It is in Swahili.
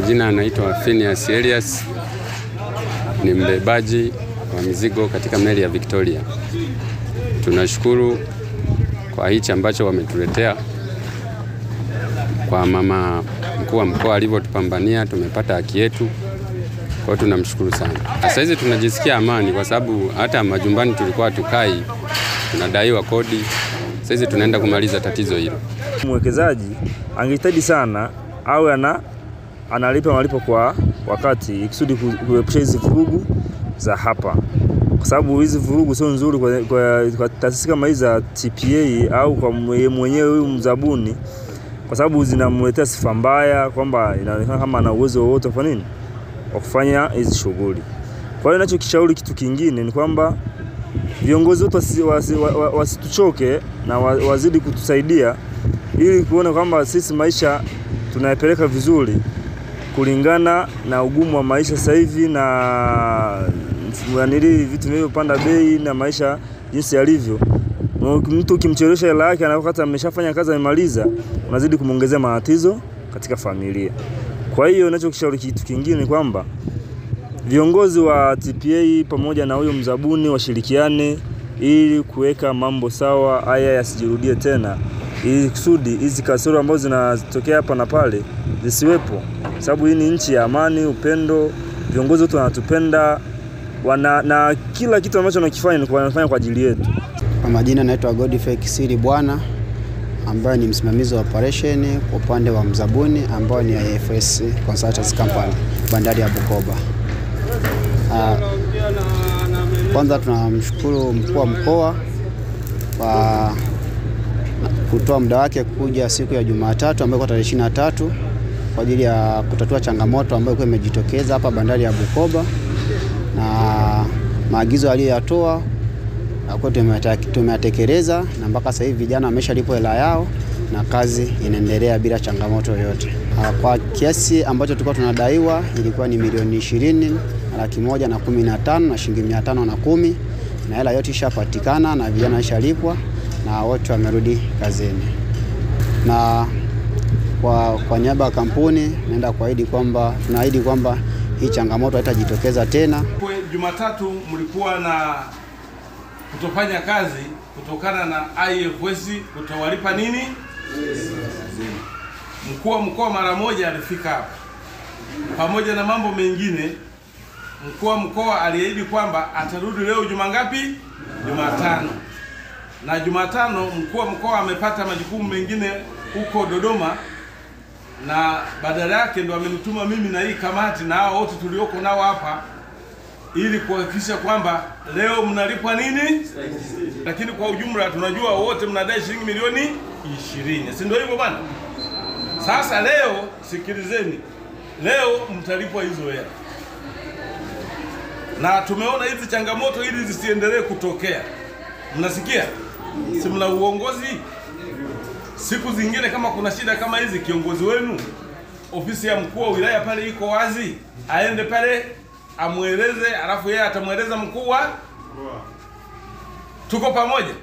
majina anaitwa Phineas Elias, ni mbebaji wa mizigo katika meli ya Victoria. Tunashukuru kwa hichi ambacho wametuletea, kwa mama mkuu wa mkoa alivyotupambania, tumepata haki yetu. Kwa hiyo tunamshukuru sana. Sasa hizi tunajisikia amani kwa sababu hata majumbani tulikuwa tukai, tunadaiwa kodi. Sasa hizi tunaenda kumaliza tatizo hilo. Mwekezaji angehitaji sana awe analipa malipo kwa wakati ikusudi kuepusha hizi vurugu za hapa. Kwa sababu hizi vurugu sio nzuri kwa taasisi kama hizi za TPA au kwa mwenyewe huyu mzabuni, kwa sababu zinamletea sifa mbaya kwamba inaonekana kama ana uwezo wote kwa nini wa kufanya hizi shughuli. Kwa hiyo ninachokishauri kitu kingine ni kwamba viongozi wote wasituchoke na wazidi kutusaidia ili kuona kwamba sisi maisha tunayapeleka vizuri kulingana na ugumu wa maisha sasa hivi na vitu vilivyopanda bei na maisha jinsi yalivyo. Mtu ukimchelewesha hela yake anapokata ameshafanya kazi amemaliza, unazidi kumuongezea matatizo katika familia. Kwa hiyo ninachokishauri kitu kingine ni kwamba viongozi wa TPA pamoja na huyo mzabuni washirikiane ili kuweka mambo sawa, haya yasijirudie tena, ili kusudi hizi kasoro ambazo zinatokea hapa na pale zisiwepo. Sababu hii ni nchi ya amani, upendo, viongozi wote wanatupenda, na kila kitu ambacho wanakifanya ni wanafanya kwa ajili yetu. Kwa majina naitwa Godfrey Kisiri Bwana, ambaye ni msimamizi wa operation kwa upande wa mzabuni ambao ni IFS Consultants Company bandari ya Bukoba. Kwanza tunamshukuru mkuu wa mkoa kwa kutoa muda wake kuja siku ya Jumatatu ambayo kwa tarehe 23 kwa ajili ya kutatua changamoto ambayo ilikuwa imejitokeza hapa bandari ya Bukoba, na maagizo aliyoyatoa kwa tumeyatekeleza, na mpaka sasa hivi vijana wameshalipwa hela yao na kazi inaendelea bila changamoto yoyote. Kwa kiasi ambacho tulikuwa tunadaiwa ilikuwa ni milioni 20,115,000 na shilingi 510, na hela yote ishapatikana na vijana ishalipwa na wote wamerudi kazini. Na kwa niaba ya kampuni tunaahidi kwamba hii changamoto haitajitokeza tena. Jumatatu mlikuwa na kutofanya kazi kutokana na IFS kutowalipa nini? Mkuu wa mkoa mara moja alifika hapa. Pamoja na mambo mengine, mkuu wa mkoa aliahidi kwamba atarudi leo juma ngapi? Jumatano. Na Jumatano mkuu wa mkoa amepata majukumu mengine huko Dodoma, na badala yake ndo amenituma mimi na hii kamati na hao wote tulioko nao hapa ili kuhakikisha kwamba leo mnalipwa nini? Lakini kwa ujumla tunajua wote mnadai shilingi milioni 20. Si ndio hivyo bwana? Sasa leo sikilizeni. Leo mtalipwa hizo hela. Na tumeona hizi changamoto ili zisiendelee kutokea. Mnasikia? Si mna uongozi? Siku zingine kama kuna shida kama hizi, kiongozi wenu ofisi ya mkuu wa wilaya pale iko wazi, aende pale amweleze, alafu yeye atamweleza mkuu wa. Tuko pamoja?